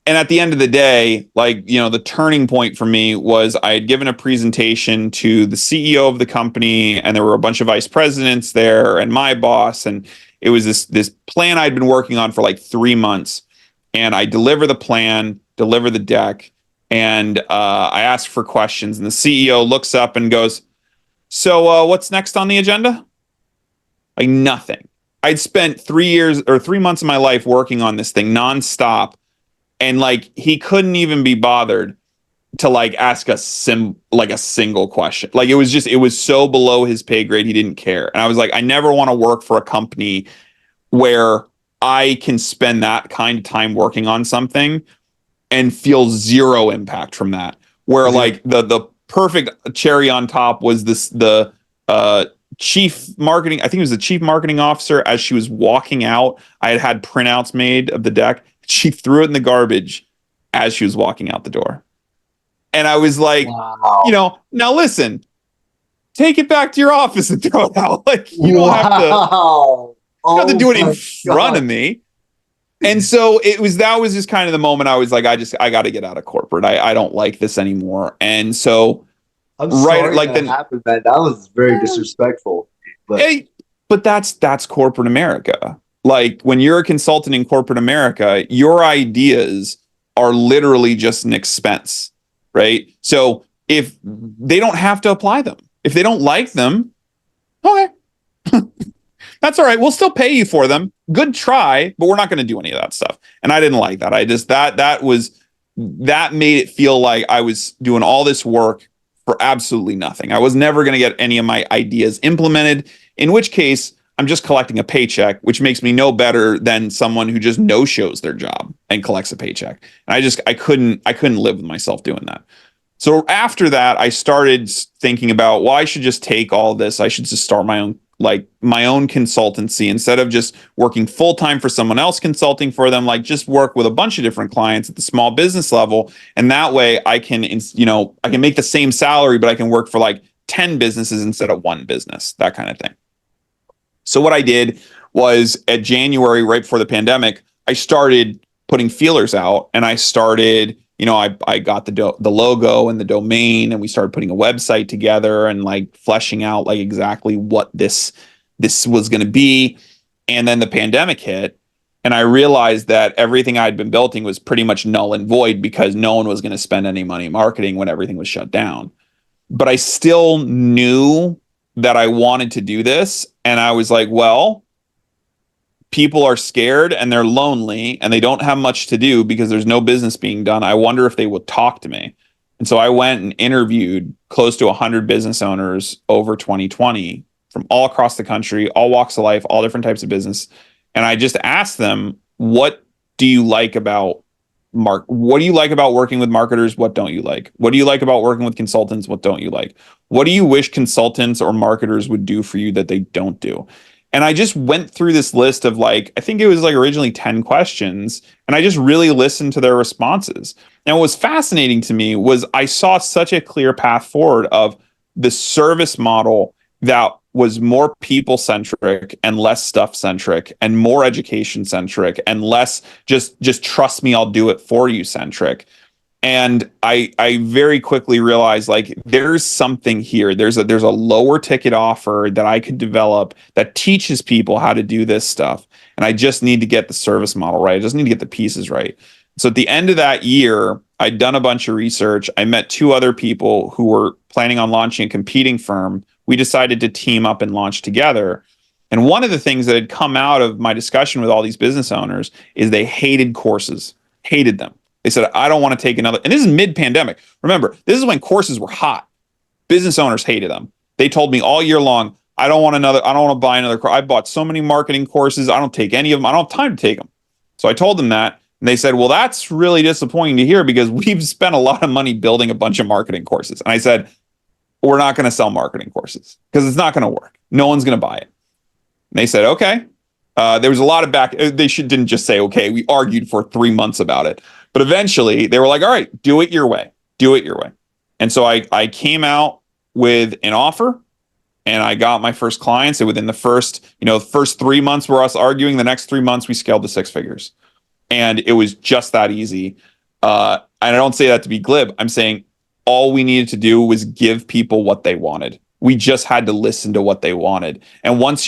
And at the end of the day, like, the turning point for me was I had given a presentation to the CEO of the company, and there were a bunch of vice presidents there and my boss. And it was this plan I'd been working on for like 3 months. And I deliver the plan, deliver the deck, and I ask for questions. And the CEO looks up and goes, so what's next on the agenda? Like, nothing. I'd spent 3 months of my life working on this thing nonstop. And like, he couldn't even be bothered to like ask a single question. Like, it was so below his pay grade. He didn't care. And I was like, I never want to work for a company where I can spend that kind of time working on something and feel zero impact from that. Where like the perfect cherry on top was the chief marketing, I think it was the chief marketing officer. As she was walking out, I had printouts made of the deck. She threw it in the garbage as she was walking out the door. And I was like, Wow. now listen, take it back to your office and throw it out. Like, you don't Wow. have to Oh do it in my front of God. me. And so that was just kind of the moment I was like, I got to get out of corporate. I don't like this anymore. And so, I'm right, sorry like that then, happened, man. That was very disrespectful. But hey, but that's corporate America. Like, when you're a consultant in corporate America, your ideas are literally just an expense, right? So if they don't have to apply them, if they don't like them, okay, that's all right. We'll still pay you for them. Good try, but we're not going to do any of that stuff. And I didn't like that. I just that made it feel like I was doing all this work for absolutely nothing. I was never going to get any of my ideas implemented, in which case I'm just collecting a paycheck, which makes me no better than someone who just no shows their job and collects a paycheck. And I couldn't live with myself doing that. So after that, I started thinking about, well, I should just take all this. I should just start my own consultancy instead of just working full time for someone else consulting for them. Like, just work with a bunch of different clients at the small business level, and that way I can make the same salary, but I can work for like 10 businesses instead of one business, that kind of thing. So what I did was, at January, right before the pandemic, I started putting feelers out, and I started, I got the logo and the domain, and we started putting a website together and like fleshing out like exactly what this was going to be. And then the pandemic hit, and I realized that everything I'd been building was pretty much null and void because no one was going to spend any money marketing when everything was shut down. But I still knew that I wanted to do this. And I was like, well, people are scared and they're lonely and they don't have much to do because there's no business being done. I wonder if they would talk to me. And so I went and interviewed close to 100 business owners over 2020 from all across the country, all walks of life, all different types of business. And I just asked them, what do you like about what do you like about working with marketers? What don't you like? What do you like about working with consultants? What don't you like? What do you wish consultants or marketers would do for you that they don't do? And I just went through this list of I think it was originally 10 questions, and I just really listened to their responses. And what was fascinating to me was I saw such a clear path forward of the service model that was more people centric and less stuff centric and more education centric and less just trust me, I'll do it for you centric. And I very quickly realized there's something here. There's a lower ticket offer that I could develop that teaches people how to do this stuff. And I just need to get the service model right. I just need to get the pieces right. So at the end of that year, I'd done a bunch of research. I met two other people who were planning on launching a competing firm. We decided to team up and launch together. And one of the things that had come out of my discussion with all these business owners is they hated courses, hated them. They said, I don't want to take another. And this is mid-pandemic. Remember, this is when courses were hot. Business owners hated them. They told me all year long, I don't want to buy another course. I bought so many marketing courses. I don't take any of them. I don't have time to take them. So I told them that. And they said, well, that's really disappointing to hear because we've spent a lot of money building a bunch of marketing courses. And I said, we're not going to sell marketing courses because it's not going to work. No one's going to buy it. And they said, okay. There was a lot of didn't just say, okay. We argued for 3 months about it. But eventually they were like, all right, do it your way. Do it your way. And so I came out with an offer and I got my first clients. And within the first 3 months were us arguing. The next 3 months we scaled to 6 figures. And it was just that easy. And I don't say that to be glib. I'm saying all we needed to do was give people what they wanted. We just had to listen to what they wanted. And once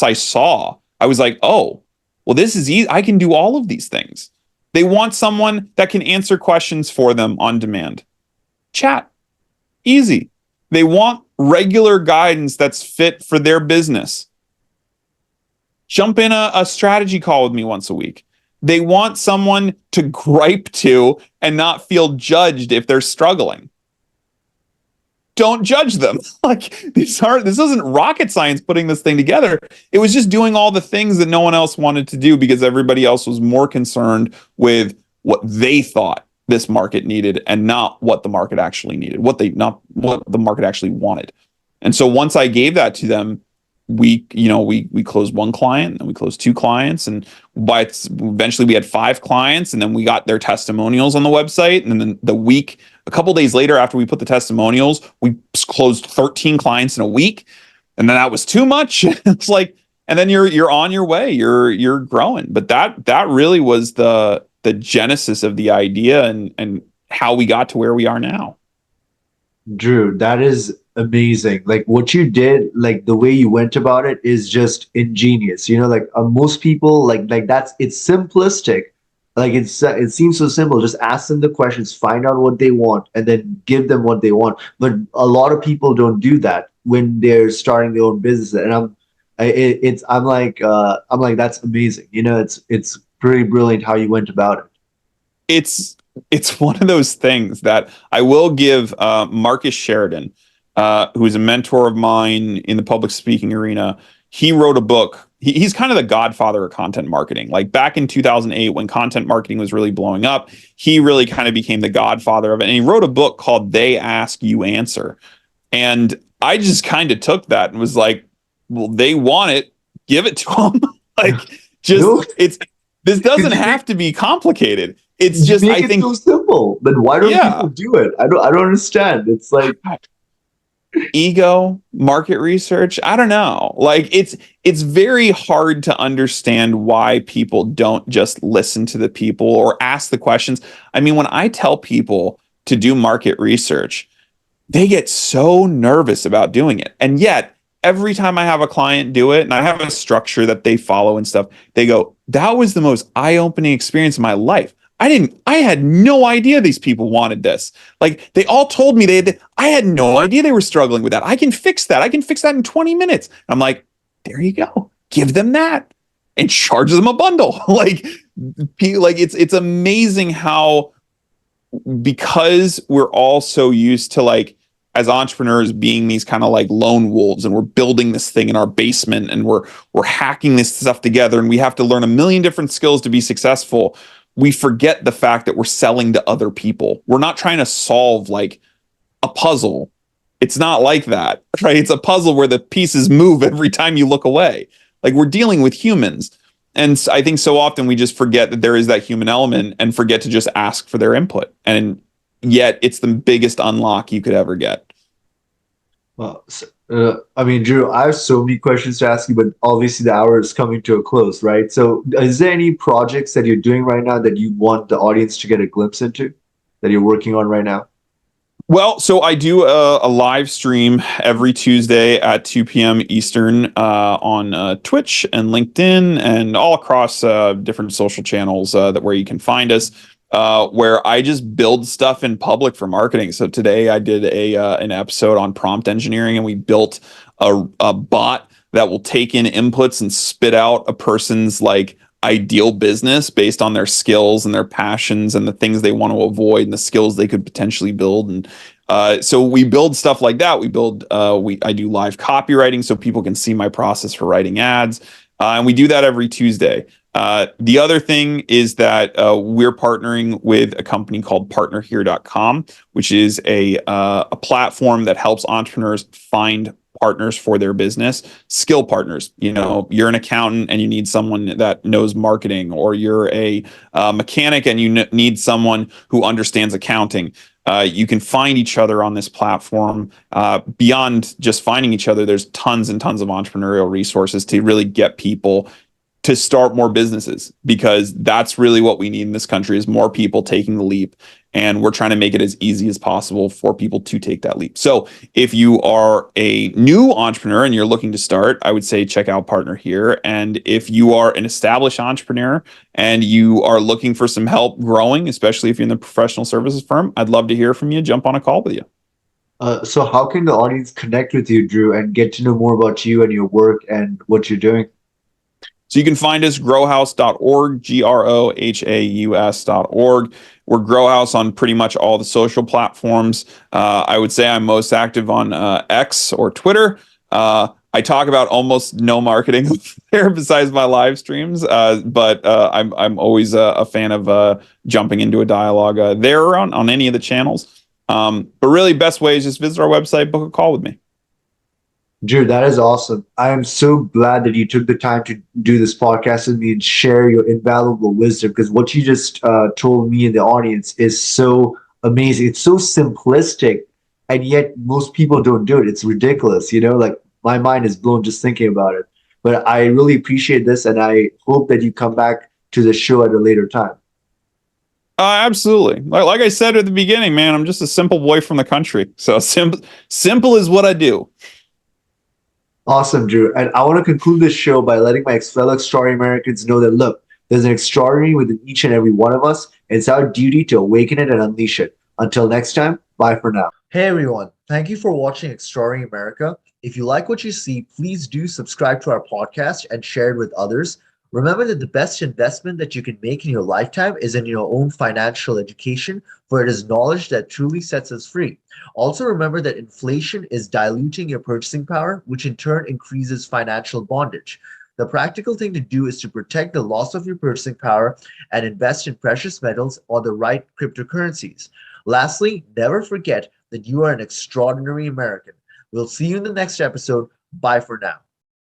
I saw, I was like, oh, well, this is easy. I can do all of these things. They want someone that can answer questions for them on demand. Chat. Easy. They want regular guidance that's fit for their business. Jump in a strategy call with me once a week. They want someone to gripe to and not feel judged if they're struggling. Don't judge them. This isn't rocket science putting this thing together. It was just doing all the things that no one else wanted to do because everybody else was more concerned with what they thought this market needed and not what the market actually needed, not what the market actually wanted. And so once I gave that to them, we closed one client and we closed 2 clients, and eventually we had 5 clients, and then we got their testimonials on the website. And then a couple days later, after we put the testimonials, we closed 13 clients in a week. And then that was too much. It's like, and then you're on your way, you're growing. But that really was the genesis of the idea and how we got to where we are now. Drew, that is amazing. What you did, the way you went about it is just ingenious. Most people it's simplistic, Like it seems so simple. Just ask them the questions, find out what they want, and then give them what they want. But a lot of people don't do that when they're starting their own business. And I'm like that's amazing. You know, it's pretty brilliant how you went about it. It's one of those things that I will give Marcus Sheridan, who is a mentor of mine in the public speaking arena. He wrote a book. He's kind of the godfather of content marketing. Like back in 2008, when content marketing was really blowing up, he really kind of became the godfather of it. And he wrote a book called They Ask, You Answer. And I just kind of took that and was like, well, they want it, give it to them. Like, just No, it's this doesn't have to be complicated. It's you just make I it think so simple. Then why don't yeah, people do it? I don't understand. It's like ego, market research. I don't know. Like it's very hard to understand why people don't just listen to the people or ask the questions. I mean, when I tell people to do market research, they get so nervous about doing it. And yet, every time I have a client do it and I have a structure that they follow and stuff, they go, that was the most eye-opening experience of my life. I had no idea these people wanted this. Like they all told me I had no idea they were struggling with that. I can fix that. I can fix that in 20 minutes. I'm like, there you go. Give them that and charge them a bundle. like it's amazing how, because we're all so used to like as entrepreneurs being these kind of like lone wolves, and we're building this thing in our basement and we're hacking this stuff together and we have to learn a million different skills to be successful. We forget the fact that we're selling to other people. We're not trying to solve like a puzzle. It's not like that, right? It's a puzzle where the pieces move every time you look away. Like we're dealing with humans. And I think so often we just forget that there is that human element and forget to just ask for their input. And yet it's the biggest unlock you could ever get. well, I mean, Drew, I have so many questions to ask you, but obviously the hour is coming to a close, right? So, is there any projects that you're doing right now that you want the audience to get a glimpse into that you're working on right now? Well, so I do a live stream every Tuesday at 2 p.m. Eastern on Twitch and LinkedIn and all across different social channels that where you can find us. Where I just build stuff in public for marketing. So today I did an episode on prompt engineering, and we built a bot that will take in inputs and spit out a person's like ideal business based on their skills and their passions and the things they want to avoid and the skills they could potentially build. And so we build stuff like that. I do live copywriting so people can see my process for writing ads. And we do that every Tuesday. The other thing is that we're partnering with a company called partnerhere.com, which is a platform that helps entrepreneurs find partners for their business, skill partners. You know, you're an accountant and you need someone that knows marketing, or you're a mechanic and you need someone who understands accounting. You can find each other on this platform. Beyond just finding each other, there's tons and tons of entrepreneurial resources to really get people to start more businesses, because that's really what we need in this country is more people taking the leap. And we're trying to make it as easy as possible for people to take that leap. So if you are a new entrepreneur and you're looking to start, I would say check out Partner Here. And if you are an established entrepreneur and you are looking for some help growing, especially if you're in the professional services firm, I'd love to hear from you. Jump on a call with you. So, how can the audience connect with you, Drew, and get to know more about you and your work and what you're doing? So you can find us growhaus.org, grohaus.org. We're Growhaus on pretty much all the social platforms. I would say I'm most active on X or Twitter. I talk about almost no marketing there besides my live streams, but I'm always a fan of jumping into a dialogue there on any of the channels. But really, best way is just visit our website, book a call with me. Drew, that is awesome. I am so glad that you took the time to do this podcast with me and share your invaluable wisdom, because what you just told me and the audience is so amazing. It's so simplistic, and yet most people don't do it. It's ridiculous. You know, like my mind is blown just thinking about it. But I really appreciate this, and I hope that you come back to the show at a later time. Absolutely. Like I said at the beginning, man, I'm just a simple boy from the country. So simple is what I do. Awesome, Drew. And I want to conclude this show by letting my fellow extraordinary Americans know that, look, There's an extraordinary within each and every one of us. It's our duty to awaken it and unleash it. Until next time, bye for now. Hey everyone, thank you for watching Extraordinary America. If you like what you see, please do subscribe to our podcast and share it with others. Remember that the best investment that you can make in your lifetime is in your own financial education, for it is knowledge that truly sets us free. Also, remember that inflation is diluting your purchasing power, which in turn increases financial bondage. The practical thing to do is to protect the loss of your purchasing power and invest in precious metals or the right cryptocurrencies. Lastly, never forget that you are an extraordinary American. We'll see you in the next episode. Bye for now.